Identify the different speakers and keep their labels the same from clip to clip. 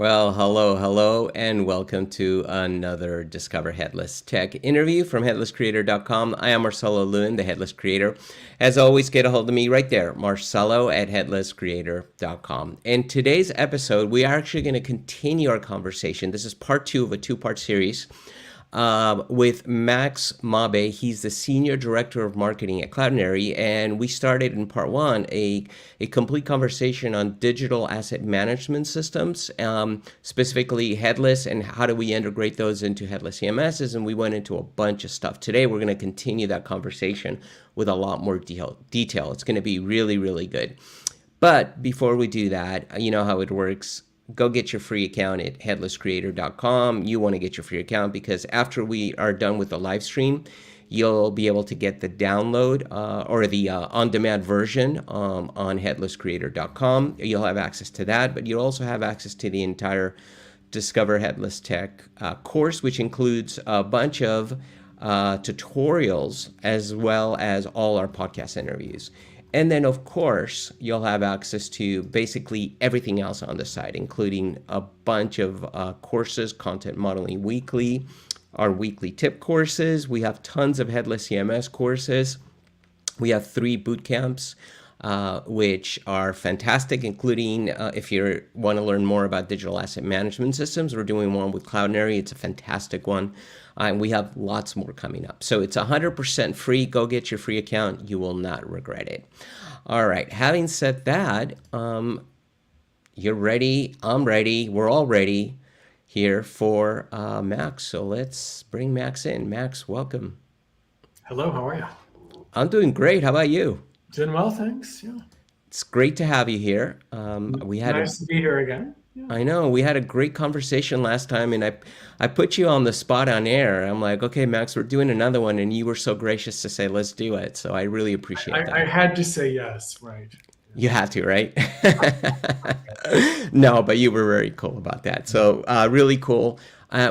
Speaker 1: Well, hello, and welcome to another Discover Headless Tech interview from headlesscreator.com. I am Marcelo Lewin, the Headless Creator. As always, get a hold of me right there, Marcelo at headlesscreator.com. In today's episode, we are actually going to continue our conversation. This is part two of a two-part series with Max Mabe. He's the Senior Director of Marketing at Cloudinary, and we started in part one a complete conversation on digital asset management systems, specifically headless, and how do we integrate those into headless CMSs, and we went into a bunch of stuff. Today, we're going to continue that conversation with a lot more detail. It's going to be really, really good. But before we do that, you know how it works. Go get your free account at headlesscreator.com. You want to get your free account because after we are done with the live stream, you'll be able to get the download or the on-demand version on headlesscreator.com. You'll have access to that, but you'll also have access to the entire Discover Headless Tech course, which includes a bunch of tutorials as well as all our podcast interviews. And then, of course, you'll have access to basically everything else on the site, including a bunch of courses, Content Modeling Weekly, our weekly tip courses. We have tons of Headless CMS courses. We have 3 boot camps, which are fantastic, including if you want to learn more about digital asset management systems. We're doing one with Cloudinary. It's a fantastic one. And we have lots more coming up. So it's 100% free. Go get your free account. You will not regret it. All right. Having said that, you're ready. I'm ready. We're all ready here for Max. So let's bring Max in. Max, welcome.
Speaker 2: Hello. How are you?
Speaker 1: I'm doing great. How about you?
Speaker 2: Doing well, thanks. Yeah.
Speaker 1: It's great to have you here. We had
Speaker 2: nice to be here again. Yeah.
Speaker 1: I know we had a great conversation last time, and I put you on the spot on air. I'm like, okay, Max, we're doing another one, and you were so gracious to say, let's do it. So I really appreciate that.
Speaker 2: I had to say yes, right?
Speaker 1: You had to, right? No, but you were very cool about that. So really cool.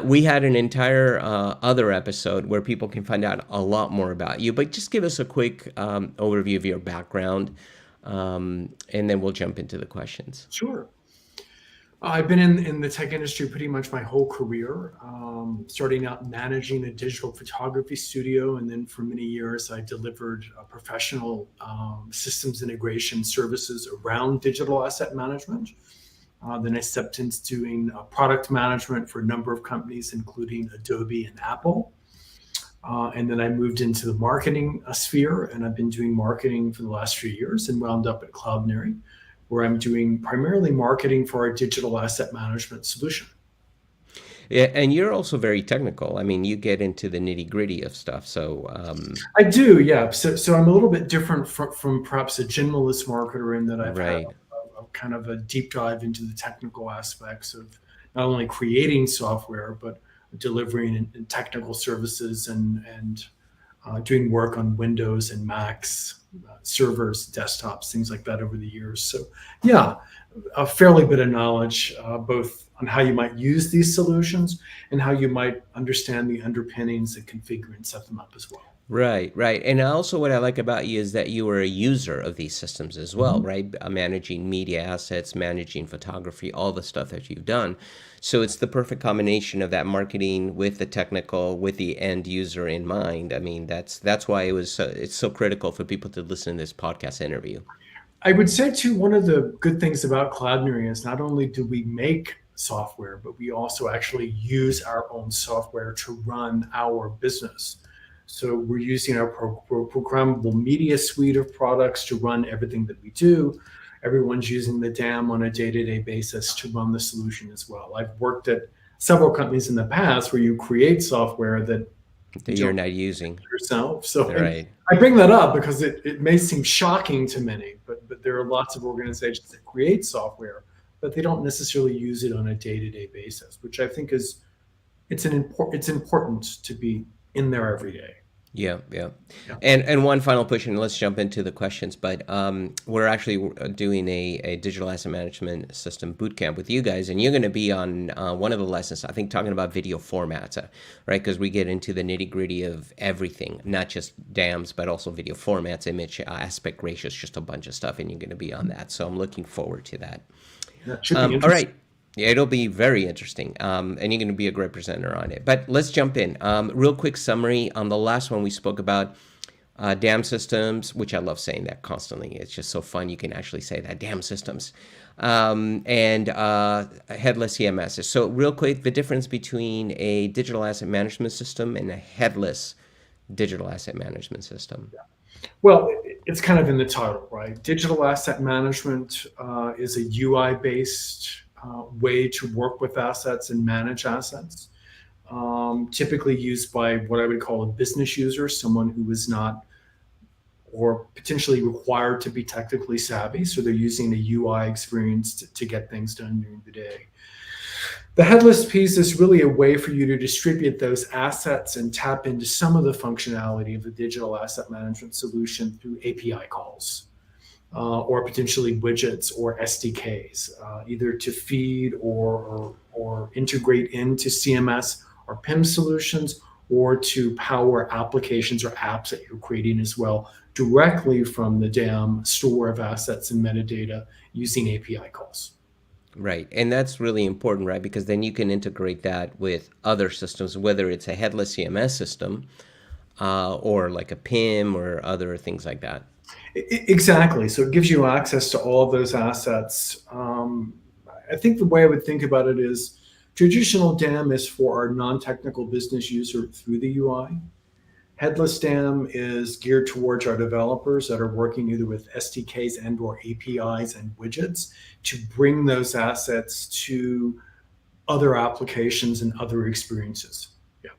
Speaker 1: We had an entire other episode where people can find out a lot more about you, but just give us a quick overview of your background, and then we'll jump into the questions.
Speaker 2: Sure. I've been in the tech industry pretty much my whole career, starting out managing a digital photography studio. And then for many years, I delivered professional systems integration services around digital asset management. Then I stepped into doing product management for a number of companies, including Adobe and Apple. And then I moved into the marketing sphere, and I've been doing marketing for the last few years and wound up at Cloudinary, where I'm doing primarily marketing for our digital asset management solution.
Speaker 1: Yeah, and you're also very technical. I mean, you get into the nitty gritty of stuff. So
Speaker 2: I do, yeah. So I'm a little bit different from perhaps a generalist marketer in that I've had a kind of a deep dive into the technical aspects of not only creating software, but delivering in technical services and doing work on Windows and Macs, servers, desktops, things like that over the years. So yeah, a fairly bit of knowledge, both on how you might use these solutions and how you might understand the underpinnings and configure and set them up as well.
Speaker 1: Right. And also what I like about you is that you are a user of these systems as well, right? Managing media assets, managing photography, all the stuff that you've done. So it's the perfect combination of that marketing with the technical, with the end user in mind. I mean, that's why it's so critical for people to listen to this podcast interview.
Speaker 2: I would say too, one of the good things about Cloudinary is not only do we make software, but we also actually use our own software to run our business. So we're using our programmable media suite of products to run everything that we do. Everyone's using the DAM on a day-to-day basis to run the solution as well. I've worked at several companies in the past where you create software that
Speaker 1: you're not using
Speaker 2: yourself. So
Speaker 1: right.
Speaker 2: I bring that up because it may seem shocking to many, but there are lots of organizations that create software, but they don't necessarily use it on a day-to-day basis, which I think it's important to be in there every day.
Speaker 1: Yeah. And one final push, and let's jump into the questions. But we're actually doing a digital asset management system bootcamp with you guys, and you're going to be on one of the lessons, I think, talking about video formats, right? Because we get into the nitty gritty of everything, not just DAMs, but also video formats, image aspect ratios, just a bunch of stuff, and you're going to be on that. So I'm looking forward to that.
Speaker 2: That should be
Speaker 1: all right. Yeah, it'll be very interesting, and you're going to be a great presenter on it. But let's jump in. Real quick summary on the last one we spoke about dam systems, which I love saying that constantly. It's just so fun. You can actually say that dam systems, and headless CMS. So real quick, the difference between a digital asset management system and a headless digital asset management system.
Speaker 2: Well, it's kind of in the title, right? Digital asset management is a UI-based way to work with assets and manage assets, typically used by what I would call a business user, someone who is not or potentially required to be technically savvy. So they're using the UI experience to get things done during the day. The headless piece is really a way for you to distribute those assets and tap into some of the functionality of the digital asset management solution through API calls, or potentially widgets or SDKs, either to feed or integrate into CMS or PIM solutions, or to power applications or apps that you're creating as well directly from the DAM store of assets and metadata using API calls.
Speaker 1: Right. And that's really important, right? Because then you can integrate that with other systems, whether it's a headless CMS system or like a PIM or other things like that.
Speaker 2: Exactly. So it gives you access to all of those assets. I think the way I would think about it is traditional DAM is for our non-technical business user through the UI. Headless DAM is geared towards our developers that are working either with SDKs and or APIs and widgets to bring those assets to other applications and other experiences. Yeah.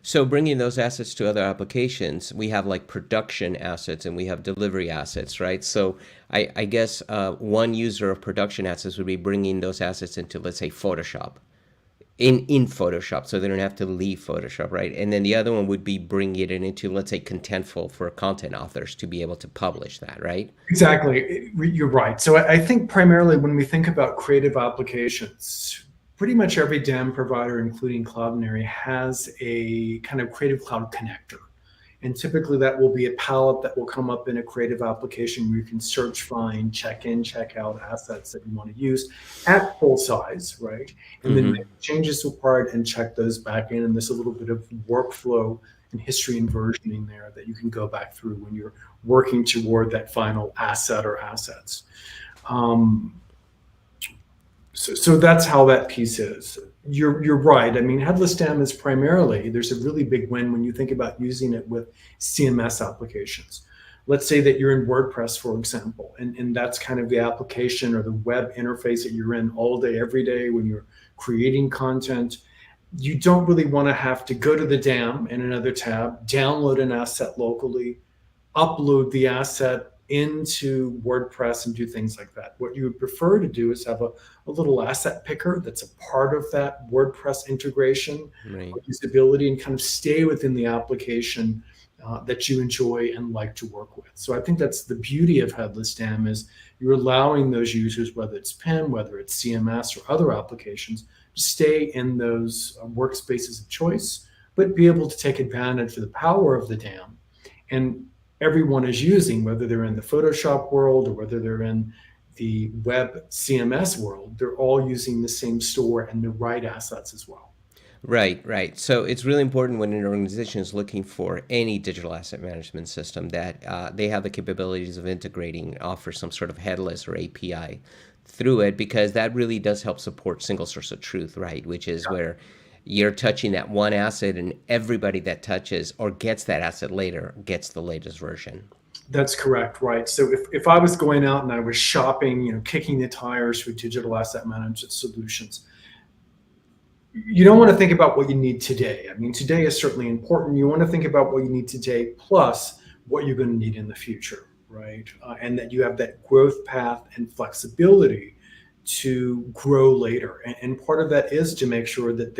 Speaker 1: So bringing those assets to other applications, we have like production assets and we have delivery assets, right? So I guess one user of production assets would be bringing those assets into, let's say, Photoshop. In Photoshop, so they don't have to leave Photoshop, right? And then the other one would be bringing it into, let's say, Contentful for content authors to be able to publish that, right?
Speaker 2: Exactly. You're right. So I think primarily when we think about creative applications, pretty much every DAM provider, including Cloudinary, has a kind of Creative Cloud connector. And typically that will be a palette that will come up in a creative application where you can search, find, check in, check out assets that you want to use at full size, right? And then make changes required and check those back in. And there's a little bit of workflow and history and versioning there that you can go back through when you're working toward that final asset or assets. So that's how that piece is. You're right. I mean, headless DAM is primarily, there's a really big win when you think about using it with CMS applications. Let's say that you're in WordPress, for example, and that's kind of the application or the web interface that you're in all day, every day when you're creating content. You don't really want to have to go to the DAM in another tab, download an asset locally, upload the asset into WordPress and do things like that. What you would prefer to do is have a little asset picker that's a part of that WordPress integration,
Speaker 1: Right.
Speaker 2: usability, and kind of stay within the application that you enjoy and like to work with. So I think that's the beauty of headless DAM is you're allowing those users, whether it's PIM, whether it's CMS or other applications, to stay in those workspaces of choice, but be able to take advantage of the power of the DAM. And everyone is using, whether they're in the Photoshop world or whether they're in the web CMS world, they're all using the same store and the right assets as well.
Speaker 1: Right, right. So it's really important when an organization is looking for any digital asset management system that they have the capabilities of integrating, offer some sort of headless or API through it, because that really does help support single source of truth, right? Which is where you're touching that one asset and everybody that touches or gets that asset later gets the latest version.
Speaker 2: That's correct, right? So if I was going out and I was shopping, kicking the tires for digital asset management solutions, you don't want to think about what you need today. I mean, today is certainly important. You want to think about what you need today plus what you're going to need in the future, right? And that you have that growth path and flexibility to grow later. And part of that is to make sure that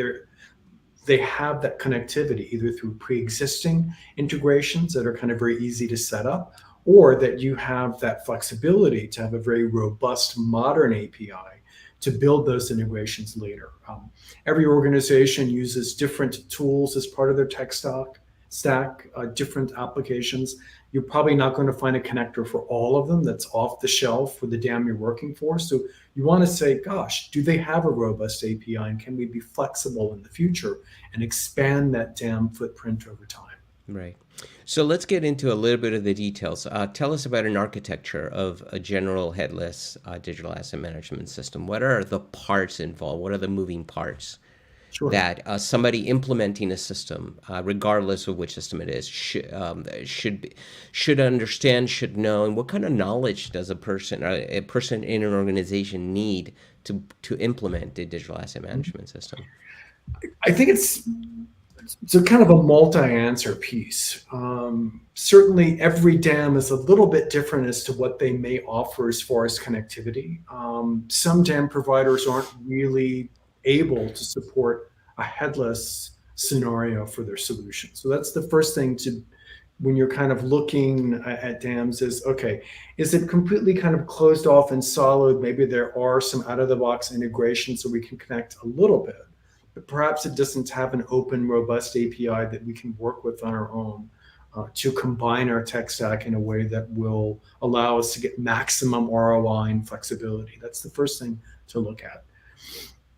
Speaker 2: they have that connectivity either through pre-existing integrations that are kind of very easy to set up, or that you have that flexibility to have a very robust modern API to build those integrations later. Every organization uses different tools as part of their tech stack. stack, different applications. You're probably not going to find a connector for all of them that's off the shelf for the DAM you're working for. So you want to say, gosh, do they have a robust API, and can we be flexible in the future and expand that DAM footprint over time?
Speaker 1: Right. So let's get into a little bit of the details. Tell us about an architecture of a general headless digital asset management system. What are the parts involved? What are the moving parts
Speaker 2: Sure.
Speaker 1: that somebody implementing a system, regardless of which system it is, should understand, should know, and what kind of knowledge does a person in an organization need to implement a digital asset management system?
Speaker 2: I think it's a kind of a multi-answer piece. Certainly, every DAM is a little bit different as to what they may offer as far as connectivity. Some DAM providers aren't really able to support a headless scenario for their solution. So that's the first thing when you're kind of looking at DAMs is, okay, is it completely kind of closed off and siloed? Maybe there are some out-of-the-box integrations so we can connect a little bit, but perhaps it doesn't have an open, robust API that we can work with on our own to combine our tech stack in a way that will allow us to get maximum ROI and flexibility. That's the first thing to look at.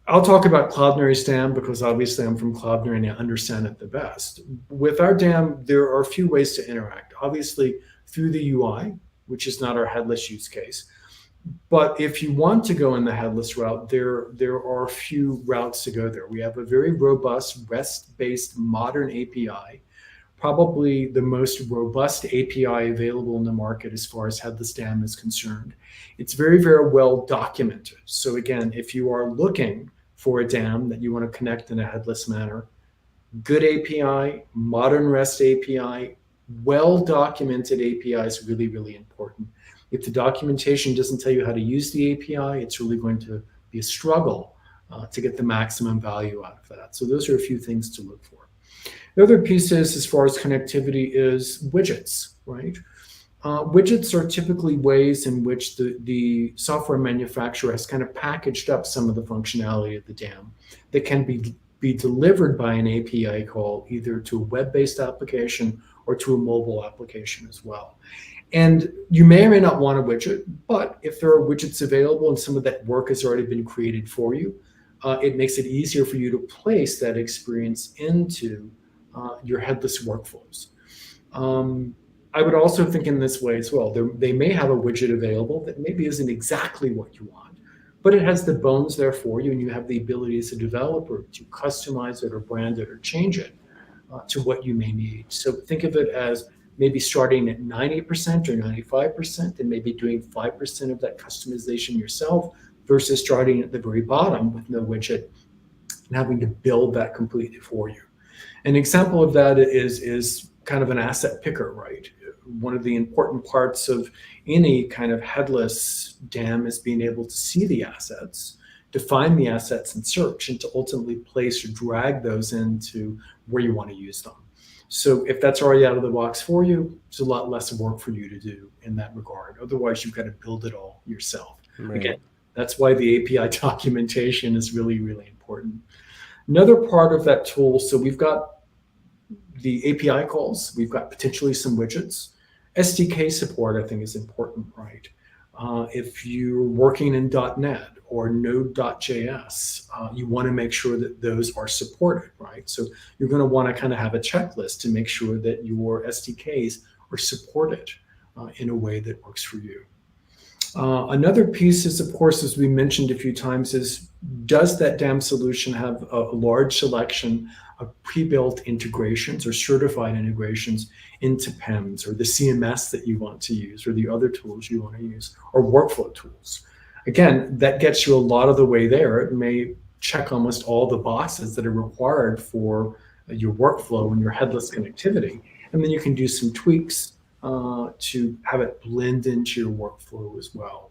Speaker 2: I'll talk about Cloudinary's DAM because obviously I'm from Cloudinary and I understand it the best. With our DAM, there are a few ways to interact. Obviously through the UI, which is not our headless use case. But if you want to go in the headless route, there are a few routes to go there. We have a very robust REST-based modern API, probably the most robust API available in the market as far as headless DAM is concerned. It's very, very well documented. So again, if you are looking for a DAM that you want to connect in a headless manner, good API, modern REST API, well-documented API is really, really important. If the documentation doesn't tell you how to use the API, it's really going to be a struggle to get the maximum value out of that. So those are a few things to look for. The other piece is, as far as connectivity, is widgets, right? Widgets are typically ways in which the software manufacturer has kind of packaged up some of the functionality of the DAM that can be delivered by an API call either to a web-based application or to a mobile application as well. And you may or may not want a widget, but if there are widgets available and some of that work has already been created for you, it makes it easier for you to place that experience into your headless workflows. I would also think in this way as well. They may have a widget available that maybe isn't exactly what you want, but it has the bones there for you, and you have the ability as a developer to customize it or brand it or change it to what you may need. So think of it as maybe starting at 90% or 95% and maybe doing 5% of that customization yourself versus starting at the very bottom with no widget and having to build that completely for you. An example of that is kind of an asset picker, right? One of the important parts of any kind of headless DAM is being able to see the assets, define the assets in search, and to ultimately place or drag those into where you want to use them. So if that's already out of the box for you, it's a lot less work for you to do in that regard. Otherwise, you've got to build it all yourself. Right. Again, that's why the API documentation is really, really important. Another part of that tool, so we've got the API calls, we've got potentially some widgets. SDK support, I think, is important, right? If you're working in .NET or Node.js, you want to make sure that those are supported, right? So you're going to want to kind of have a checklist to make sure that your SDKs are supported in a way that works for you. Another piece is, of course, as we mentioned a few times, is does that DAM solution have a large selection of pre-built integrations or certified integrations into PEMS or the CMS that you want to use or the other tools you want to use or workflow tools? Again, that gets you a lot of the way there. It may check almost all the boxes that are required for your workflow and your headless connectivity. And then you can do some tweaks to have it blend into your workflow as well.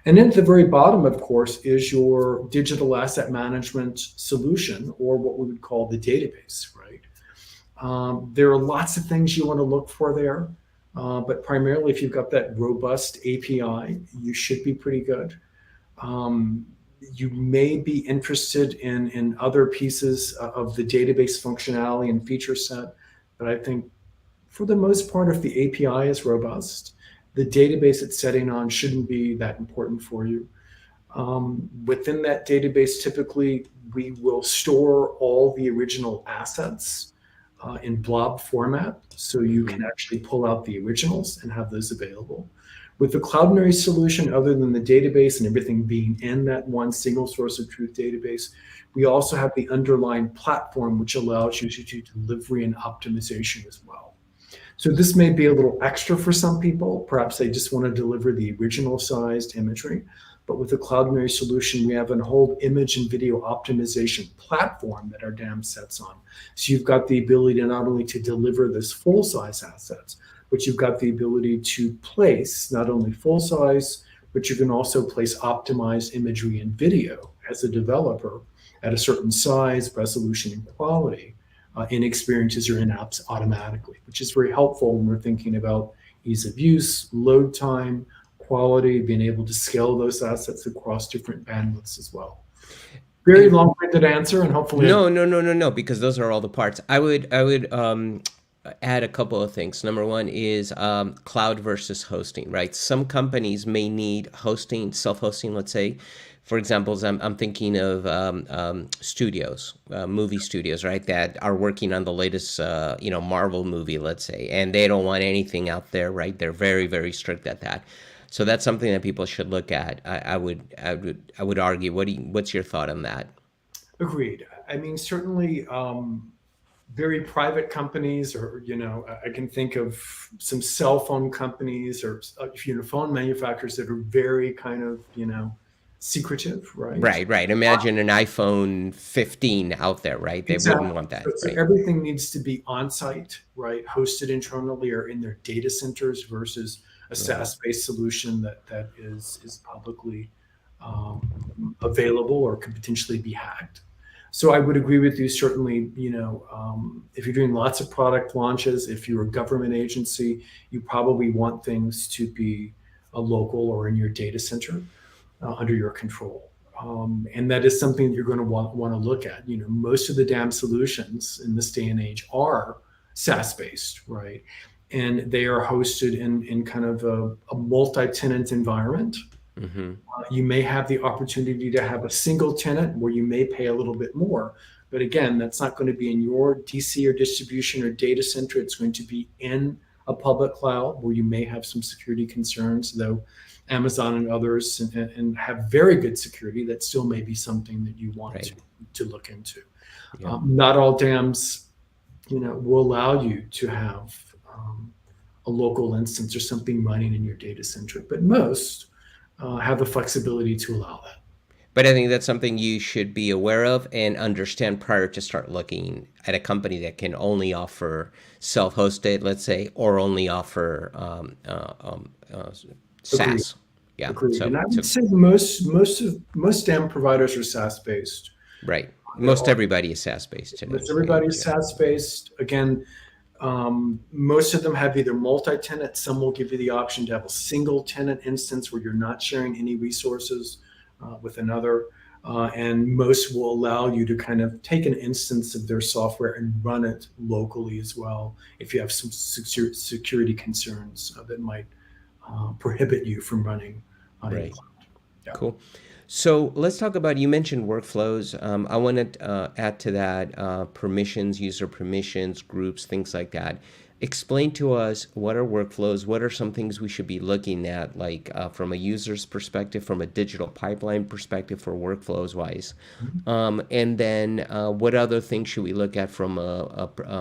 Speaker 2: And then at the very bottom, of course, is your digital asset management solution, or what we would call the database, right? There are lots of things you want to look for there, but primarily if you've got that robust API, you should be pretty good. You may be interested in other pieces of the database functionality and feature set But I think for the most part, if the API is robust, the database it's setting on shouldn't be that important for you. Within that database, typically we will store all the original assets in blob format, so you can
Speaker 1: Hmm.
Speaker 2: actually pull out the originals and have those available. With the Cloudinary solution, other than the database and everything being in that one single source of truth database, we also have the underlying platform, which allows you to do delivery and optimization as well. So this may be a little extra for some people. Perhaps they just want to deliver the original sized imagery. But with the Cloudinary solution, we have a whole image and video optimization platform that our DAM sets on. So you've got the ability to not only to deliver this full size assets, but you've got the ability to place not only full size, but you can also place optimized imagery and video as a developer at a certain size, resolution, and quality in experiences or in apps automatically, which is very helpful when we're thinking about ease of use, load time, quality, being able to scale those assets across different bandwidths as well. Very
Speaker 1: Be-
Speaker 2: long-winded answer, and hopefully,
Speaker 1: No, no, no, no, no, because those are all the parts. I would add a couple of things. Number one is cloud versus hosting, right? Some companies may need hosting, self-hosting, let's say. For example, I'm thinking of studios, movie studios, right, that are working on the latest, Marvel movie, let's say, and they don't want anything out there, right? They're very, very strict at that. So that's something that people should look at. I would argue. What's your thought on that?
Speaker 2: agreed. I mean, certainly, very private companies, or I can think of some cell phone companies or phone manufacturers that are very kind of secretive, right?
Speaker 1: Right, right. Imagine an iPhone 15 out there, right? They wouldn't
Speaker 2: Exactly.
Speaker 1: want that,
Speaker 2: So
Speaker 1: right?
Speaker 2: everything needs to be on site, right? Hosted internally or in their data centers versus a
Speaker 1: Right.
Speaker 2: SaaS-based solution that is publicly available or could potentially be hacked. So I would agree with you. Certainly, if you're doing lots of product launches, if you're a government agency, you probably want things to be a local or in your data center under your control. And that is something that you're going to want to look at. Most of the DAM solutions in this day and age are SaaS based, right? And they are hosted in kind of a multi-tenant environment.
Speaker 1: Hmm.
Speaker 2: You may have the opportunity to have a single tenant where you may pay a little bit more. But again, that's not going to be in your DC or distribution or data center. It's going to be in a public cloud where you may have some security concerns, though Amazon and others and have very good security. That still may be something that you want
Speaker 1: Right.
Speaker 2: to look into.
Speaker 1: Yeah.
Speaker 2: Not all dams, will allow you to have a local instance or something running in your data center, but most have the flexibility to allow that.
Speaker 1: But I think that's something you should be aware of and understand prior to start looking at a company that can only offer self-hosted, let's say, or only offer
Speaker 2: Agreed.
Speaker 1: SaaS. Yeah.
Speaker 2: Agreed.
Speaker 1: So,
Speaker 2: And I
Speaker 1: so
Speaker 2: would say most DAM providers are SaaS based.
Speaker 1: right.
Speaker 2: They're
Speaker 1: Most
Speaker 2: all
Speaker 1: everybody is SaaS based today.
Speaker 2: Most everybody is
Speaker 1: Yeah.
Speaker 2: SaaS based. Again, most of them have either multi-tenant. Some will give you the option to have a single tenant instance where you're not sharing any resources with another. And most will allow you to kind of take an instance of their software and run it locally as well if you have some security concerns that might prohibit you from running in the
Speaker 1: Right.
Speaker 2: cloud. Yeah.
Speaker 1: Cool. So let's talk about, you mentioned workflows. I want to add to that permissions, user permissions, groups, things like that. Explain to us what are workflows, what are some things we should be looking at, like from a user's perspective, from a digital pipeline perspective for workflows wise.
Speaker 2: Mhm.
Speaker 1: And then what other things should we look at from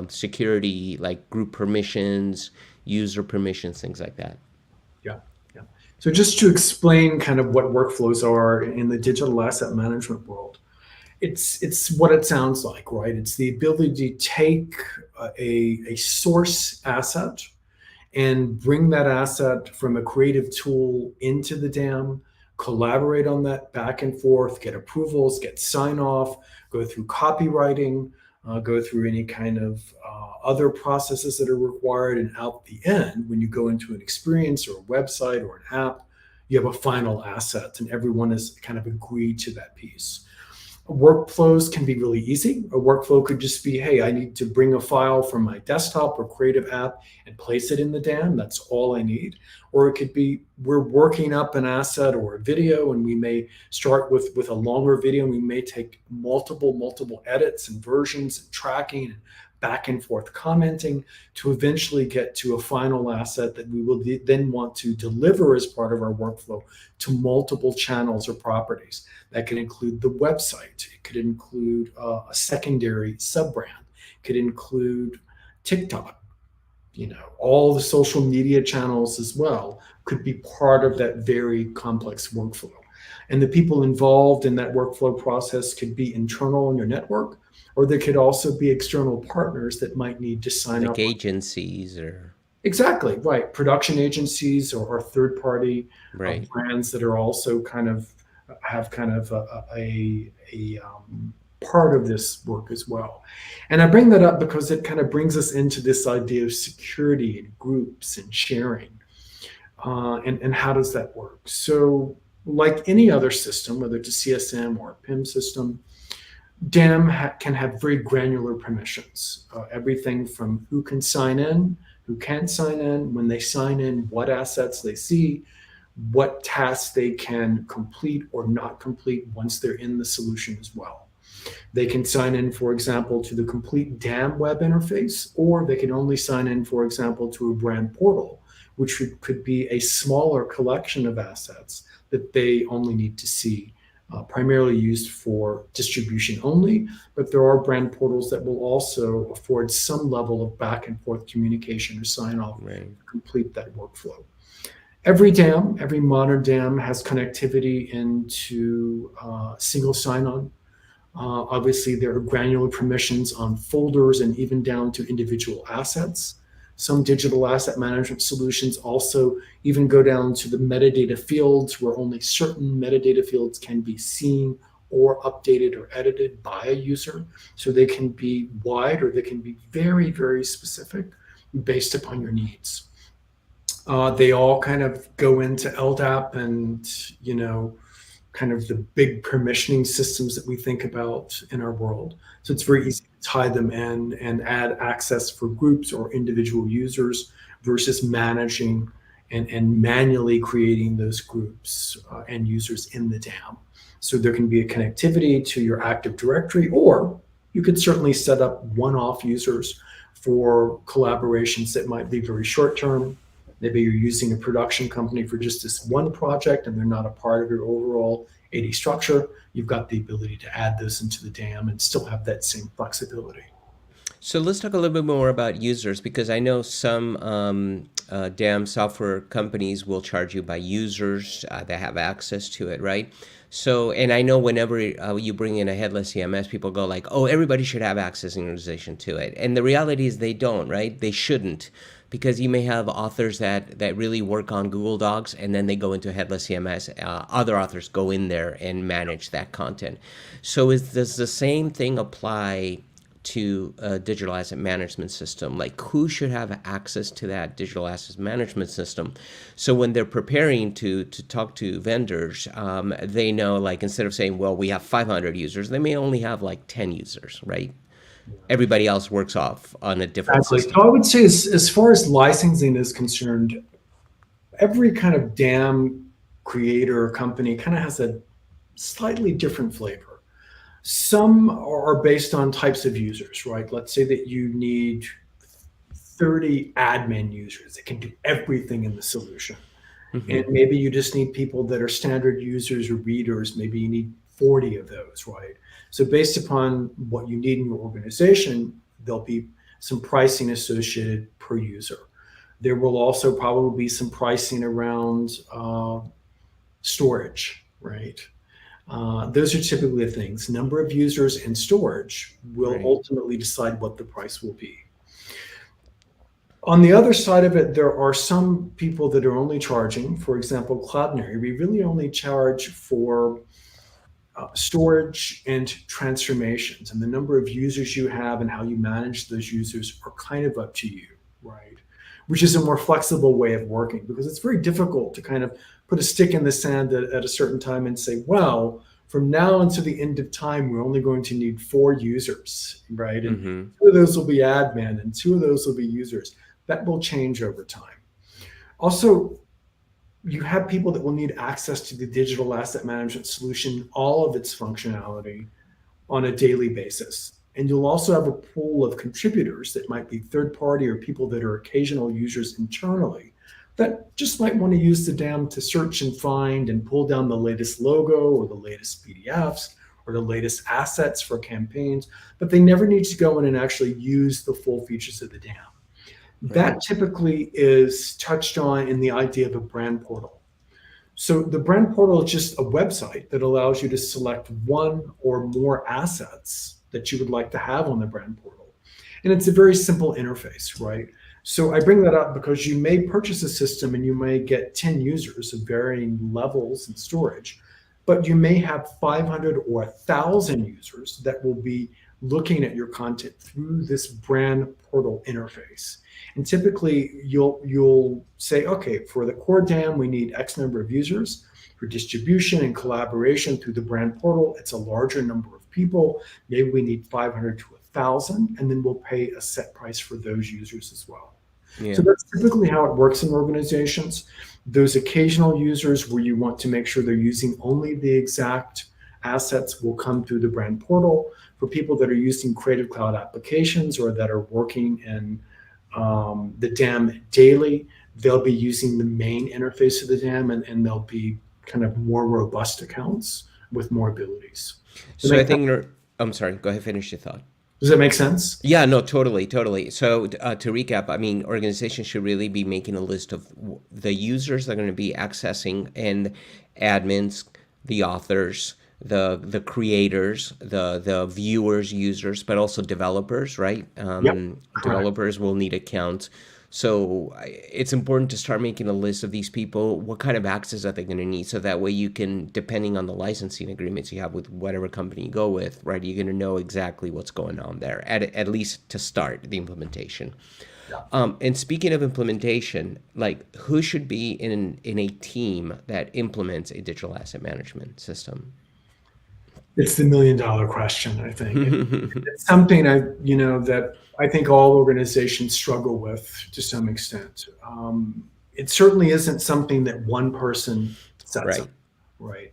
Speaker 1: security, like group permissions, user permissions, things like that.
Speaker 2: Yeah. Yeah. So just to explain kind of what workflows are in the digital asset management world, it's what it sounds like, right? It's the ability to take a source asset and bring that asset from a creative tool into the dam, collaborate on that back and forth, get approvals, get sign off, go through copywriting, go through any kind of other processes that are required. And out the end, when you go into an experience or a website or an app, you have a final asset and everyone has kind of agreed to that piece. Workflows can be really easy. A workflow could just be, hey, I need to bring a file from my desktop or creative app and place it in the DAM. That's all I need. Or it could be, we're working up an asset or a video, and we may start with a longer video, and we may take multiple edits and versions and tracking and back and forth commenting to eventually get to a final asset that we will then want to deliver as part of our workflow to multiple channels or properties. That could include the website. It could include a secondary sub-brand. It could include TikTok. All the social media channels as well could be part of that very complex workflow. And the people involved in that workflow process could be internal in your network, or they could also be external partners that might need to sign up.
Speaker 1: Like agencies or...
Speaker 2: Exactly, right. Production agencies or third-party
Speaker 1: Right.
Speaker 2: brands that are also kind of have kind of a part of this work as well. And I bring that up because it kind of brings us into this idea of security and groups and sharing. And how does that work? So like any other system, whether it's a CSM or a PIM system, DAM can have very granular permissions. Everything from who can sign in, who can't sign in, when they sign in, what assets they see, what tasks they can complete or not complete once they're in the solution as well. They can sign in, for example, to the complete DAM web interface, or they can only sign in, for example, to a brand portal, which could be a smaller collection of assets that they only need to see, primarily used for distribution only. But there are brand portals that will also afford some level of back and forth communication or sign off to complete that workflow. Every DAM, every modern DAM has connectivity into single sign-on. Obviously, there are granular permissions on folders and even down to individual assets. Some digital asset management solutions also even go down to the metadata fields, where only certain metadata fields can be seen or updated or edited by a user. So they can be wide or they can be very, very specific based upon your needs. They all kind of go into LDAP and, kind of the big permissioning systems that we think about in our world. So it's very easy to tie them in and add access for groups or individual users versus managing and manually creating those groups and users in the DAM. So there can be a connectivity to your Active Directory, or you could certainly set up one-off users for collaborations that might be very short-term. Maybe you're using a production company for just this one project and they're not a part of your overall AD structure. You've got the ability to add those into the DAM and still have that same flexibility.
Speaker 1: So let's talk a little bit more about users, because I know some DAM software companies will charge you by users that have access to it, right? So, and I know whenever you bring in a headless CMS, people go like, oh, everybody should have access and utilization to it. And the reality is they don't, right? They shouldn't, because you may have authors that really work on Google Docs and then they go into headless CMS. Other authors go in there and manage that content. So does the same thing apply to a digital asset management system? Like, who should have access to that digital asset management system? So when they're preparing to talk to vendors, they know, like, instead of saying, well, we have 500 users, they may only have like 10 users, right? Everybody else works off on a different system.
Speaker 2: So I would say as far as licensing is concerned, every kind of DAM creator or company kind of has a slightly different flavor. Some are based on types of users, right? Let's say that you need 30 admin users that can do everything in the solution. Mm-hmm. And maybe you just need people that are standard users or readers. Maybe you need 40 of those, right? So based upon what you need in your organization, there'll be some pricing associated per user. There will also probably be some pricing around storage, right? Those are typically the things. Number of users and storage will ultimately decide what the price will be. On the other side of it, there are some people that are only charging, for example, Cloudinary. We really only charge for storage and transformations, and the number of users you have and how you manage those users are kind of up to you, right? Which is a more flexible way of working, because it's very difficult to kind of put a stick in the sand at a certain time and say, well, From now until the end of time, we're only going to need 4 users, right? And
Speaker 1: Mm-hmm.
Speaker 2: 2 of those will be admin and 2 of those will be users. That will change over time. Also, you have people that will need access to the digital asset management solution, all of its functionality on a daily basis. And you'll also have a pool of contributors that might be third party or people that are occasional users internally that just might want to use the DAM to search and find and pull down the latest logo or the latest PDFs or the latest assets for campaigns, but they never need to go in and actually use the full features of the DAM.
Speaker 1: Right.
Speaker 2: That typically is touched on in the idea of a brand portal. So the brand portal is just a website that allows you to select one or more assets that you would like to have on the brand portal. And it's a very simple interface, right? So I bring that up because you may purchase a system and you may get 10 users of varying levels and storage, but you may have 500 or 1,000 users that will be looking at your content through this brand portal interface. And typically you'll say, okay, for the core DAM, we need X number of users. For distribution and collaboration through the brand portal, it's a larger number of people. Maybe we need 500 to 1,000, and then we'll pay a set price for those users as well.
Speaker 1: Yeah.
Speaker 2: So that's typically how it works in organizations. Those occasional users where you want to make sure they're using only the exact assets will come through the brand portal. For people that are using Creative Cloud applications or that are working in the DAM daily, they'll be using the main interface of the DAM, and they'll be kind of more robust accounts with more abilities.
Speaker 1: So I think, I'm sorry, go ahead, finish your thought.
Speaker 2: Does that make sense?
Speaker 1: Yeah, no, totally, totally. So to recap, I mean, organizations should really be making a list of the users they're going to be accessing, and admins, the authors, the creators, the viewers, users, but also developers, right?
Speaker 2: Yep,
Speaker 1: Developers will need accounts. So it's important to start making a list of these people. What kind of access are they going to need? So that way you can, depending on the licensing agreements you have with whatever company you go with, right, you're going to know exactly what's going on there, at least to start the implementation. And speaking of implementation, like who should be in a team that implements a digital asset management system?
Speaker 2: It's the $1,000,000 question, I think. It's something that I think all organizations struggle with to some extent. It certainly isn't something that one person sets up, right?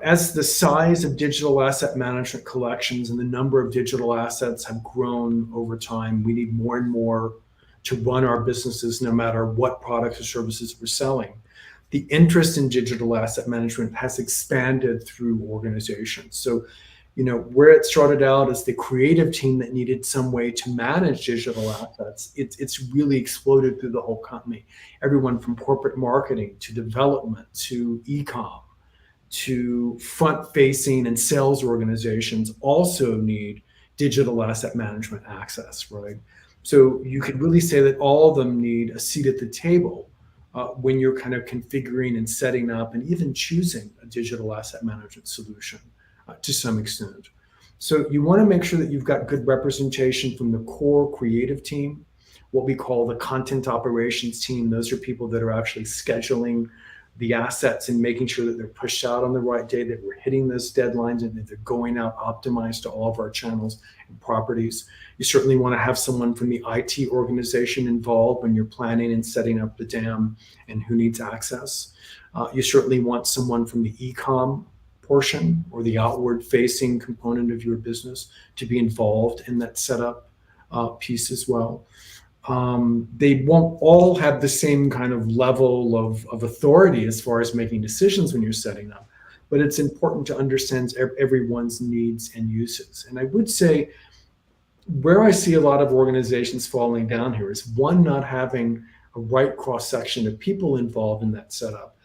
Speaker 2: As the size of digital asset management collections and the number of digital assets have grown over time, we need more and more to run our businesses, no matter what products or services we're selling. The interest in digital asset management has expanded through organizations. So, where it started out as the creative team that needed some way to manage digital assets, it's really exploded through the whole company. Everyone from corporate marketing to development to e-com to front-facing and sales organizations also need digital asset management access, right? So you could really say that all of them need a seat at the table when you're kind of configuring and setting up and even choosing a digital asset management solution to some extent. So you want to make sure that you've got good representation from the core creative team, what we call the content operations team. Those are people that are actually scheduling the assets and making sure that they're pushed out on the right day, that we're hitting those deadlines, and that they're going out optimized to all of our channels and properties. You certainly want to have someone from the IT organization involved when you're planning and setting up the DAM and who needs access. You certainly want someone from the e-com portion or the outward facing component of your business to be involved in that setup piece as well. They won't all have the same kind of level of authority as far as making decisions when you're setting up, but it's important to understand everyone's needs and uses. And I would say where I see a lot of organizations falling down here is, one, not having a right cross-section of people involved in that setup,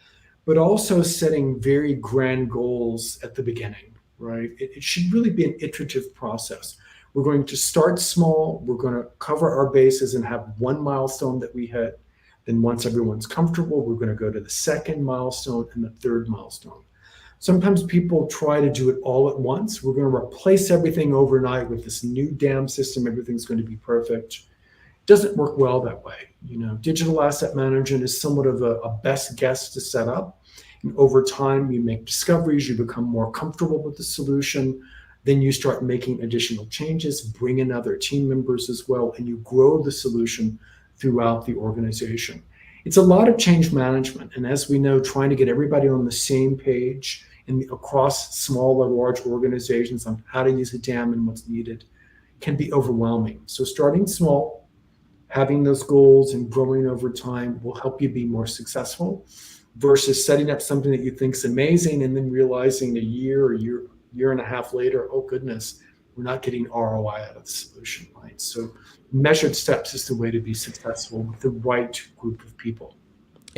Speaker 2: but also setting very grand goals at the beginning, right? It should really be an iterative process. We're going to start small. We're going to cover our bases and have one milestone that we hit. Then once everyone's comfortable, we're going to go to the second milestone and the third milestone. Sometimes people try to do it all at once. We're going to replace everything overnight with this new DAM system. Everything's going to be perfect. It doesn't work well that way. Digital asset management is somewhat of a best guess to set up. And over time, you make discoveries, you become more comfortable with the solution. Then you start making additional changes, bring in other team members as well, and you grow the solution throughout the organization. It's a lot of change management. And as we know, trying to get everybody on the same page across small or large organizations on how to use a DAM and what's needed can be overwhelming. So starting small, having those goals and growing over time will help you be more successful versus setting up something that you think is amazing and then realizing a year and a half later, oh goodness, we're not getting ROI out of the solution, right? So measured steps is the way to be successful with the right group of people.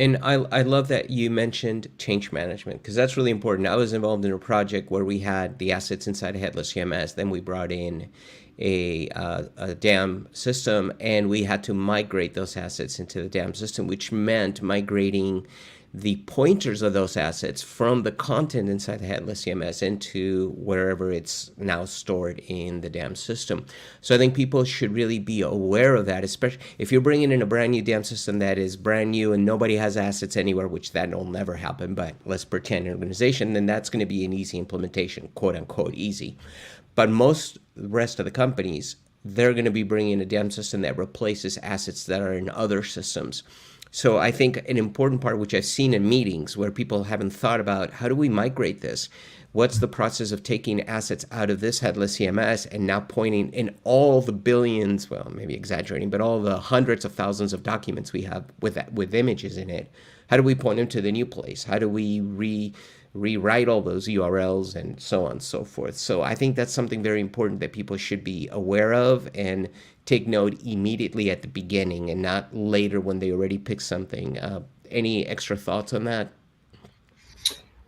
Speaker 1: And I love that you mentioned change management because that's really important. I was involved in a project where we had the assets inside a headless CMS. Then we brought in a DAM system and we had to migrate those assets into the DAM system, which meant migrating the pointers of those assets from the content inside the headless CMS into wherever it's now stored in the DAM system. So I think people should really be aware of that, especially if you're bringing in a brand new DAM system that is brand new and nobody has assets anywhere, which that will never happen, but let's pretend an organization, then that's going to be an easy implementation, quote unquote easy. But most rest of the companies, they're going to be bringing a DAM system that replaces assets that are in other systems. So I think an important part, which I've seen in meetings where people haven't thought about, how do we migrate this? What's the process of taking assets out of this headless CMS and now pointing in all the billions, well, maybe exaggerating, but all the hundreds of thousands of documents we have with images in it? How do we point them to the new place? How do we rewrite all those URLs and so on and so forth? So I think that's something very important that people should be aware of and take note immediately at the beginning and not later when they already pick something. Any extra thoughts on that?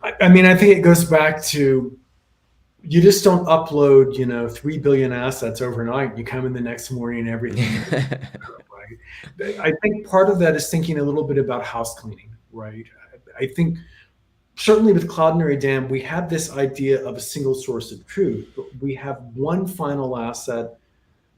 Speaker 2: I mean, I think it goes back to you just don't upload, 3 billion assets overnight. You come in the next morning and everything. Right? I think part of that is thinking a little bit about house cleaning, right? I think certainly with Cloudinary DAM, we have this idea of a single source of truth, but we have one final asset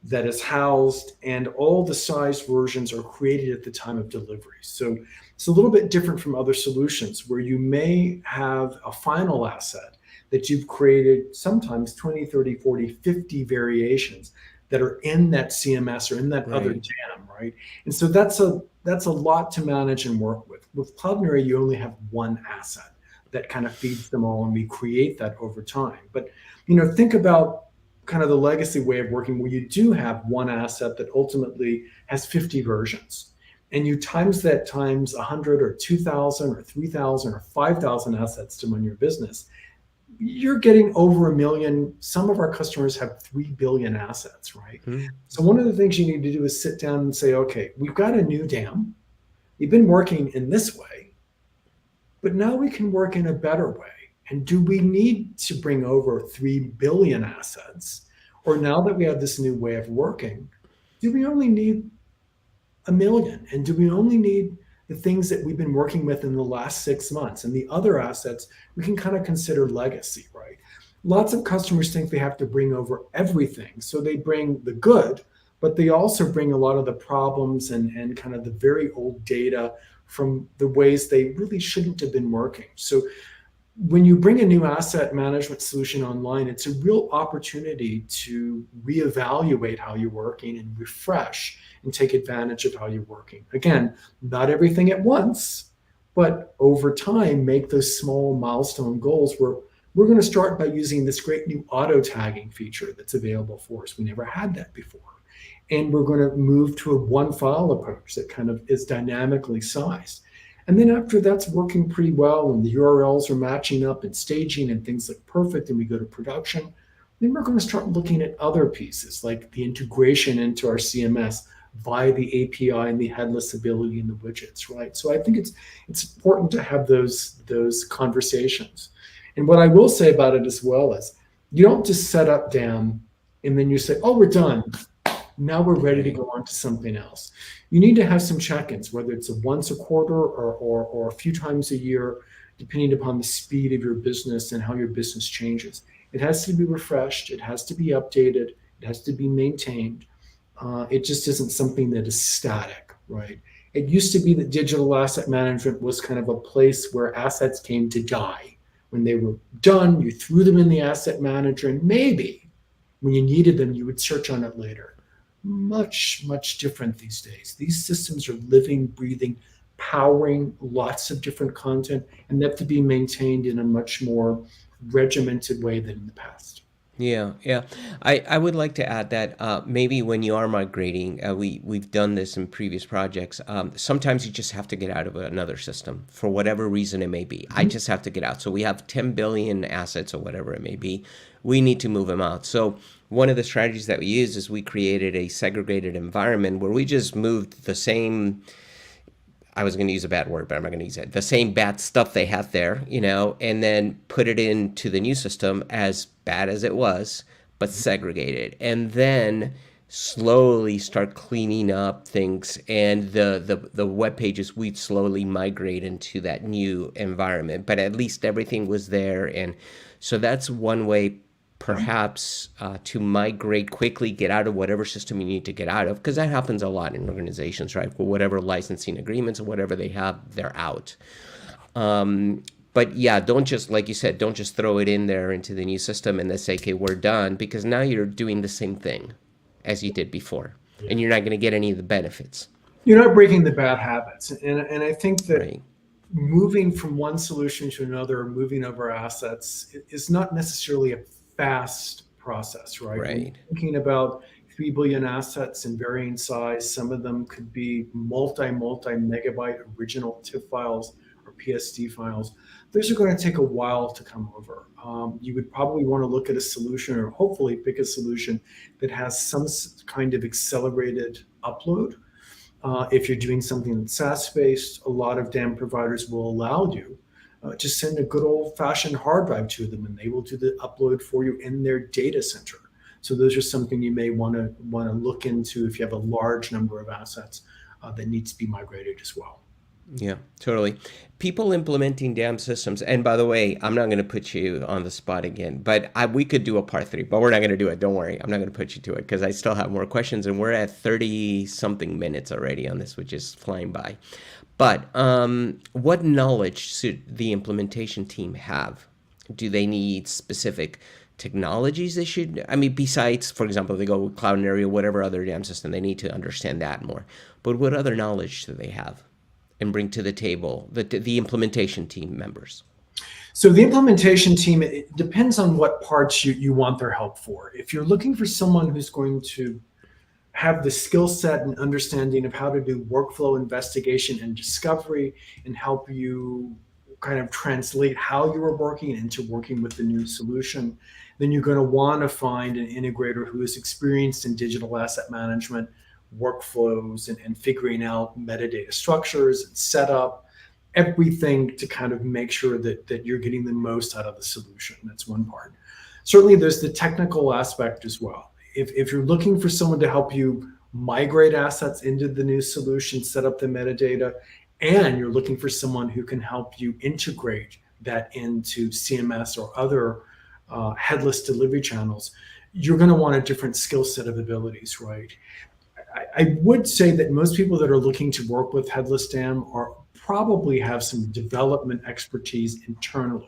Speaker 2: that is housed and all the size versions are created at the time of delivery. So it's a little bit different from other solutions where you may have a final asset that you've created sometimes 20, 30, 40, 50 variations that are in that CMS or in that other DAM, right? And so that's a lot to manage and work with. With Cloudinary, you only have one asset that kind of feeds them all, and we create that over time. But think about kind of the legacy way of working where you do have one asset that ultimately has 50 versions, and you times that times 100 or 2,000 or 3,000 or 5,000 assets to run your business. You're getting over 1 million. Some of our customers have 3 billion assets, right? So one of the things you need to do is sit down and say, okay, we've got a new DAM. You've been working in this way, but now we can work in a better way. And do we need to bring over 3 billion assets? Or now that we have this new way of working, do we only need 1 million? And do we only need the things that we've been working with in the last 6 months? And the other assets, we can kind of consider legacy, right? Lots of customers think they have to bring over everything. So they bring the good, but they also bring a lot of the problems and kind of the very old data from the ways they really shouldn't have been working. So when you bring a new asset management solution online, it's a real opportunity to reevaluate how you're working and refresh and take advantage of how you're working. Again, not everything at once, but over time, make those small milestone goals where we're going to start by using this great new auto tagging feature that's available for us. We never had that before. And we're going to move to a one file approach that kind of is dynamically sized. And then after that's working pretty well and the URLs are matching up and staging and things look perfect and we go to production, then we're going to start looking at other pieces like the integration into our CMS via the API and the headless ability and the widgets, right? So I think it's important to have those conversations. And what I will say about it as well is you don't just set up DAM and then you say, oh, we're done. Now we're ready to go on to something else. You need to have some check-ins, whether it's once a quarter or a few times a year, depending upon the speed of your business and how your business changes. It has to be refreshed. It has to be updated. It has to be maintained. It just isn't something that is static, right? It used to be that digital asset management was kind of a place where assets came to die. When they were done, you threw them in the asset manager, and maybe when you needed them, you would search on it later. Much, much different these days. These systems are living, breathing, powering lots of different content, and they have to be maintained in a much more regimented way than in the past.
Speaker 1: Yeah, yeah. I would like to add that maybe when you are migrating, we've done this in previous projects. Sometimes you just have to get out of another system for whatever reason it may be. I
Speaker 2: Mhm.
Speaker 1: just have to get out. So we have 10 billion assets or whatever it may be. We need to move them out. So one of the strategies that we use is we created a segregated environment where we just moved the same, I was going to use a bad word, but I'm not going to use it. The same bad stuff they had there, and then put it into the new system as bad as it was, but segregated. And then slowly start cleaning up things, and the web pages we'd slowly migrate into that new environment. But at least everything was there. And so that's one way perhaps to migrate quickly, get out of whatever system you need to get out of, because that happens a lot in organizations, right? For whatever licensing agreements or whatever they have, they're out. But yeah, don't just, like you said, don't just throw it in there into the new system and then say, okay, we're done, because now you're doing the same thing as you did before,
Speaker 2: Yeah.
Speaker 1: and you're not going to get any of the benefits,
Speaker 2: You're not breaking the bad habits. And I think that
Speaker 1: right?
Speaker 2: moving from one solution to another, moving over assets, is not necessarily a fast process, right? When
Speaker 1: Right.
Speaker 2: you're thinking about 3 billion assets in varying size, some of them could be multi megabyte original TIFF files or PSD files. Those are going to take a while to come over. You would probably want to look at a solution, or hopefully pick a solution that has some kind of accelerated upload. If you're doing something that's SaaS based, a lot of DAM providers will allow you to send a good old fashioned hard drive to them, and they will do the upload for you in their data center. So those are something you may want to look into if you have a large number of assets that needs to be migrated as well.
Speaker 1: Yeah, totally. People implementing dam systems, and by the way, I'm not going to put you on the spot again, but we could do a part three, but we're not going to do it. Don't worry. I'm not going to put you to it because I still have more questions, and we're at 30 something minutes already on this, which is flying by. But what knowledge should the implementation team have? Do they need specific technologies they should, I mean, besides, for example, if they go with cloud and area, whatever other dam system, they need to understand that more. But what other knowledge do they have and bring to the table, the implementation team members?
Speaker 2: So the implementation team, it depends on what parts you want their help for. If you're looking for someone who's going to have the skill set and understanding of how to do workflow investigation and discovery, and help you kind of translate how you are working into working with the new solution, then you're going to want to find an integrator who is experienced in digital asset management workflows, and figuring out metadata structures and setup, everything to kind of make sure that you're getting the most out of the solution. That's one part. Certainly there's the technical aspect as well. If you're looking for someone to help you migrate assets into the new solution, set up the metadata, and you're looking for someone who can help you integrate that into CMS or other headless delivery channels, you're going to want a different skill set of abilities, right? I would say that most people that are looking to work with headless DAM are probably have some development expertise internally.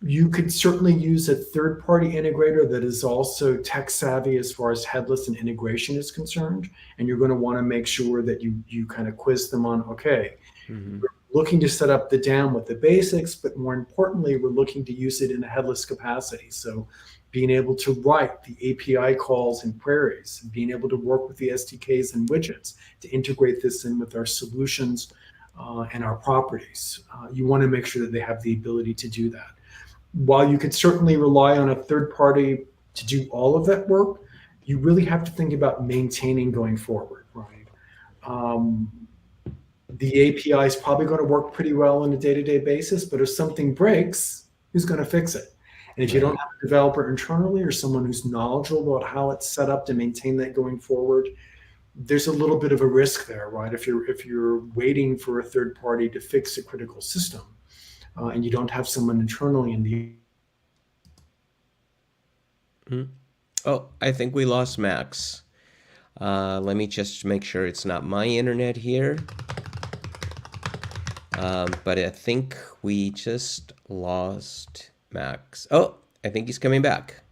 Speaker 2: You could certainly use a third-party integrator that is also tech savvy as far as headless and integration is concerned, and you're going to want to make sure that you kind of quiz them on, okay,
Speaker 1: Mm-hmm.
Speaker 2: we're looking to set up the DAM with the basics, but more importantly, we're looking to use it in a headless capacity. So being able to write the API calls and queries, being able to work with the SDKs and widgets to integrate this in with our solutions and our properties. You want to make sure that they have the ability to do that. While you could certainly rely on a third party to do all of that work, you really have to think about maintaining going forward, right? Um, the API is probably going to work pretty well on a day-to-day basis, but if something breaks, who's going to fix it? And if you don't
Speaker 1: Right.
Speaker 2: have a developer internally or someone who's knowledgeable about how it's set up to maintain that going forward, there's a little bit of a risk there, right? If you're waiting for a third party to fix a critical system, and you don't have someone internally in the
Speaker 1: Mm-hmm. Oh, I think we lost Max. Let me just make sure it's not my internet here. But I think we just lost Max. Oh, I think he's coming back.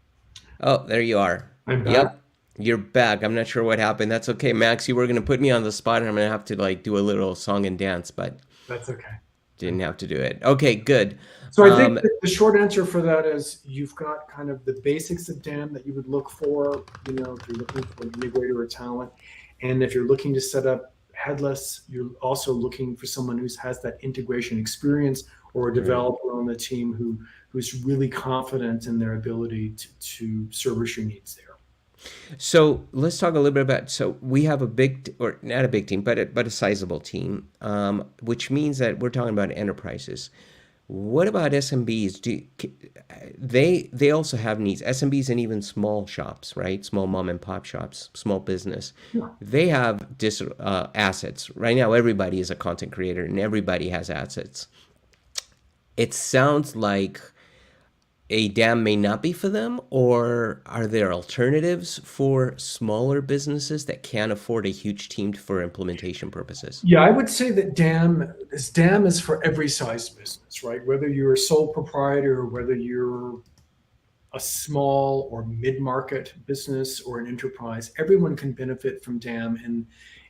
Speaker 1: Oh, there you are.
Speaker 2: I'm back.
Speaker 1: Yep, you're back. I'm not sure what happened. That's okay, Max. You were gonna put me on the spot, and I'm gonna have to like do a little song and dance, but
Speaker 2: That's okay.
Speaker 1: didn't have to do it. Okay, good.
Speaker 2: So I think
Speaker 1: Um,
Speaker 2: that the short answer for that is you've got kind of the basics of DAM that you would look for, if you're looking for an integrator or talent. And if you're looking to set up headless, you're also looking for someone who has that integration experience or a developer on the team who's really confident in their ability to service your needs there.
Speaker 1: So let's talk a little bit about. So we have a big, or not a big team, but a sizable team, which means that we're talking about enterprises. What about SMBs? They also have needs? SMBs and even small shops, right? Small mom and pop shops, small business.
Speaker 2: Yeah.
Speaker 1: They have assets. Right now, everybody is a content creator and everybody has assets. It sounds like a dam may not be for them, or are there alternatives for smaller businesses that can't afford a huge team for implementation purposes?
Speaker 2: Yeah, I would say that DAM is for every size business, right? Whether you're a sole proprietor or whether you're a small or mid-market business or an enterprise, everyone can benefit from DAM. And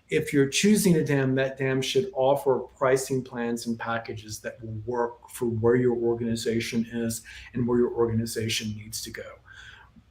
Speaker 2: if you're choosing a DAM, that DAM should offer pricing plans and packages that will work for where your organization is and where your organization needs to go.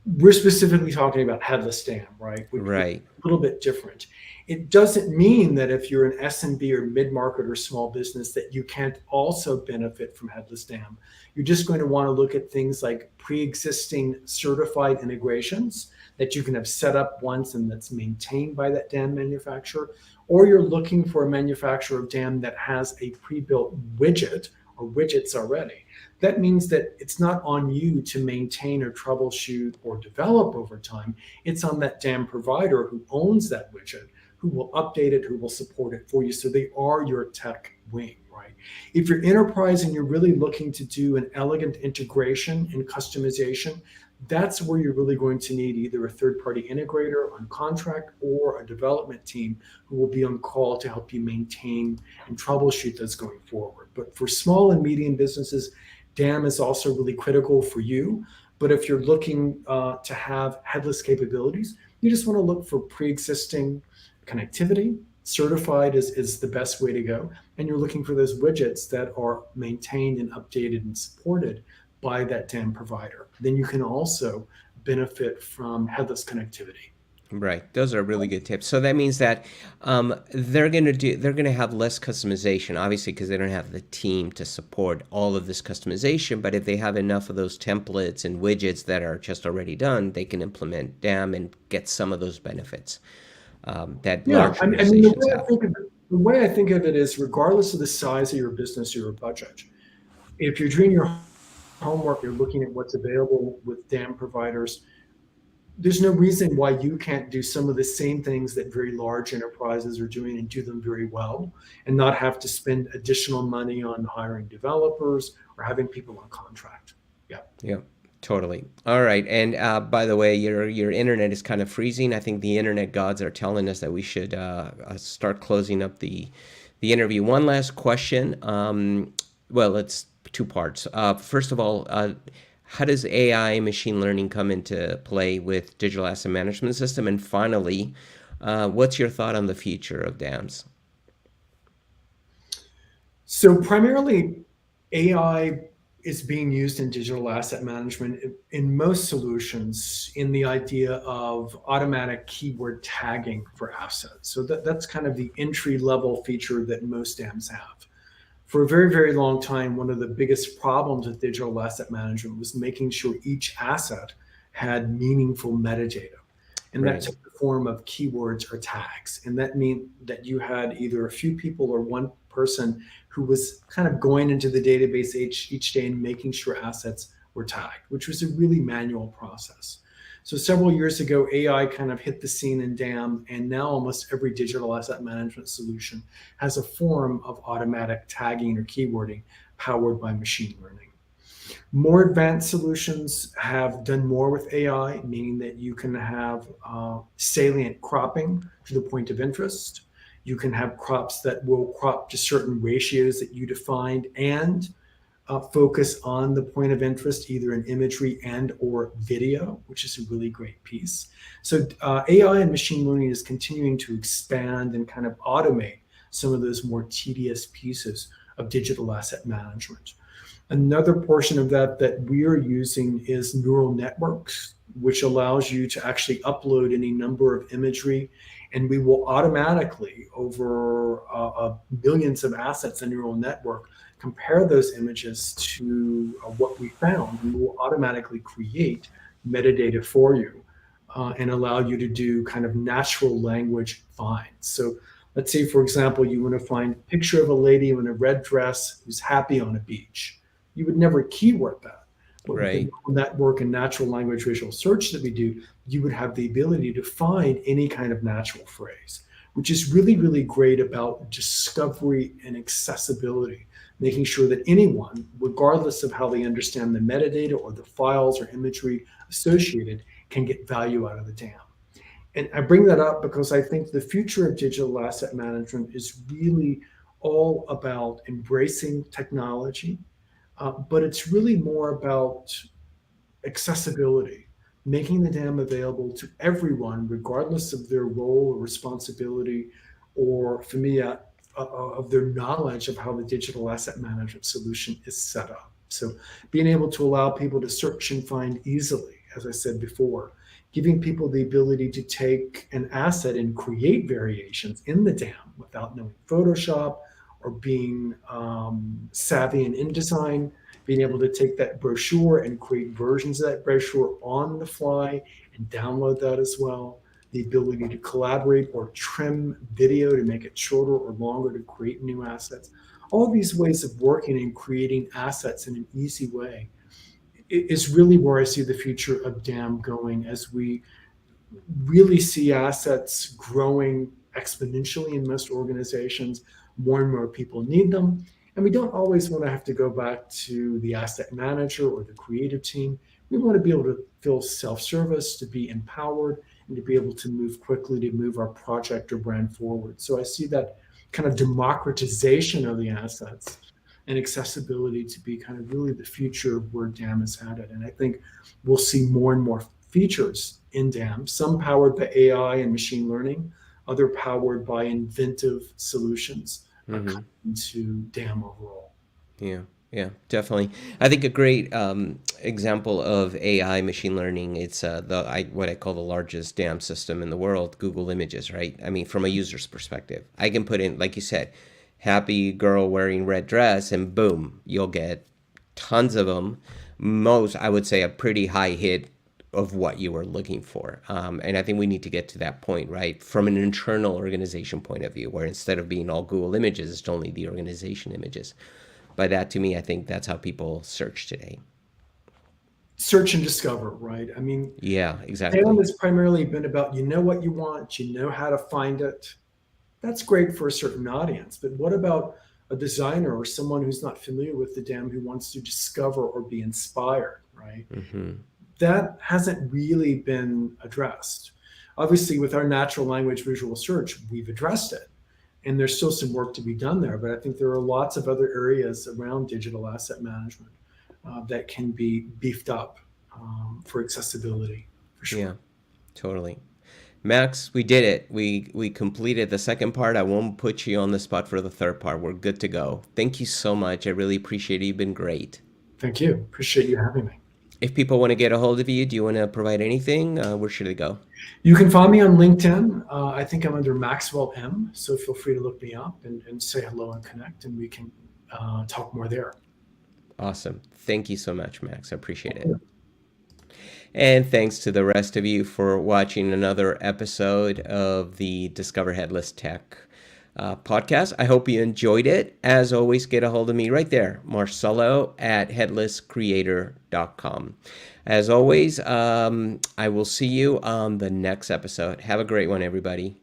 Speaker 2: We're specifically talking about headless DAM, right? Which is
Speaker 1: Right.
Speaker 2: a little bit different. It doesn't mean that if you're an SMB or mid-market or small business that you can't also benefit from headless DAM. You're just going to want to look at things like pre-existing certified integrations that you can have set up once and that's maintained by that DAM manufacturer, or you're looking for a manufacturer of DAM that has a pre-built widget or widgets already. That means that it's not on you to maintain or troubleshoot or develop over time. It's on that DAM provider who owns that widget, who will update it, who will support it for you. So they are your tech wing, right? If you're enterprise and you're really looking to do an elegant integration and customization, that's where you're really going to need either a third-party integrator on contract or a development team who will be on call to help you maintain and troubleshoot those going forward. But for small and medium businesses, DAM is also really critical for you. But if you're looking to have headless capabilities, you just want to look for pre-existing connectivity. Certified is the best way to go. And you're looking for those widgets that are maintained and updated and supported by that DAM provider. Then you can also benefit from headless connectivity.
Speaker 1: Right. Those are really good tips. So that means that they're gonna have less customization, obviously, because they don't have the team to support all of this customization. But if they have enough of those templates and widgets that are just already done, they can implement DAM and get some of those benefits that large organizations have.
Speaker 2: The way I think of it is, regardless of the size of your business or your budget, if you're doing your homework, you're looking at what's available with DAM providers, there's no reason why you can't do some of the same things that very large enterprises are doing and do them very well and not have to spend additional money on hiring developers or having people on contract. Yeah.
Speaker 1: Yeah, totally. All right. And by the way, your internet is kind of freezing. I think the internet gods are telling us that we should start closing up the interview. One last question. Well, it's two parts. First of all, how does AI machine learning come into play with digital asset management system? And finally, what's your thought on the future of DAMs?
Speaker 2: So primarily, AI is being used in digital asset management in most solutions in the idea of automatic keyword tagging for assets. So that's kind of the entry level feature that most DAMs have. For a very, very long time, one of the biggest problems with digital asset management was making sure each asset had meaningful metadata. And
Speaker 1: Right.
Speaker 2: that took the form of keywords or tags. And that meant that you had either a few people or one person who was kind of going into the database each day and making sure assets were tagged, which was a really manual process. So several years ago, AI kind of hit the scene in DAM, and now almost every digital asset management solution has a form of automatic tagging or keywording powered by machine learning. More advanced solutions have done more with AI, meaning that you can have salient cropping to the point of interest. You can have crops that will crop to certain ratios that you defined and focus on the point of interest, either in imagery and or video, which is a really great piece. So AI and machine learning is continuing to expand and kind of automate some of those more tedious pieces of digital asset management. Another portion of that that we are using is neural networks, which allows you to actually upload any number of imagery, and we will automatically, over millions of assets in neural network, compare those images to what we found. We will automatically create metadata for you and allow you to do kind of natural language finds. So let's say, for example, you want to find a picture of a lady in a red dress who's happy on a beach. You would never keyword that. But with the
Speaker 1: Right.
Speaker 2: neural network and natural language visual search that we do, you would have the ability to find any kind of natural phrase, which is really, really great about discovery and accessibility, making sure that anyone, regardless of how they understand the metadata or the files or imagery associated, can get value out of the dam. And I bring that up because I think the future of digital asset management is really all about embracing technology, but it's really more about accessibility, making the dam available to everyone, regardless of their role or responsibility or familiar of their knowledge of how the digital asset management solution is set up. So being able to allow people to search and find easily, as I said before, giving people the ability to take an asset and create variations in the dam without knowing Photoshop or being savvy in InDesign, being able to take that brochure and create versions of that brochure on the fly and download that as well. The ability to collaborate or trim video to make it shorter or longer to create new assets. All these ways of working and creating assets in an easy way is really where I see the future of DAM going, as we really see assets growing exponentially in most organizations. More and more people need them. And we don't always want to have to go back to the asset manager or the creative team. We want to be able to feel self-service, to be empowered, and to be able to move quickly to move our project or brand forward. So I see that kind of democratization of the assets and accessibility to be kind of really the future of where DAM is headed. And I think we'll see more and more features in DAM, some powered by AI and machine learning, other powered by inventive solutions
Speaker 1: Mm-hmm.
Speaker 2: to DAM overall.
Speaker 1: Yeah, yeah, definitely. I think a great example of AI machine learning, it's what I call the largest dam system in the world, Google Images, right? I mean, from a user's perspective, I can put in, like you said, happy girl wearing red dress, and boom, you'll get tons of them. Most, I would say, a pretty high hit of what you were looking for. And I think we need to get to that point, right? From an internal organization point of view, where instead of being all Google images, it's only the organization images. By that, to me, I think that's how people search today.
Speaker 2: Search and discover, right? I mean,
Speaker 1: Yeah,
Speaker 2: DAM
Speaker 1: exactly.
Speaker 2: has primarily been about, you know what you want, you know how to find it. That's great for a certain audience. But what about a designer or someone who's not familiar with the DAM who wants to discover or be inspired, right?
Speaker 1: Mm-hmm.
Speaker 2: That hasn't really been addressed. Obviously, with our natural language visual search, we've addressed it. And there's still some work to be done there. But I think there are lots of other areas around digital asset management that can be beefed up for accessibility, for
Speaker 1: Yeah,
Speaker 2: sure.
Speaker 1: totally. Max, we did it. We completed the second part. I won't put you on the spot for the third part. We're good to go. Thank you so much. I really appreciate it. You've been great.
Speaker 2: Thank you. Appreciate you having me.
Speaker 1: If people want to get a hold of you, do you want to provide anything? Where should they go?
Speaker 2: You can find me on LinkedIn. I think I'm under Maxwell M. So feel free to look me up and say hello and connect, and we can talk more there.
Speaker 1: Awesome. Thank you so much, Max. I appreciate it. And thanks to the rest of you for watching another episode of the Discover Headless Tech podcast. I hope you enjoyed it. As always, get a hold of me right there, Marcelo at headlesscreator.com. As always, I will see you on the next episode. Have a great one, everybody.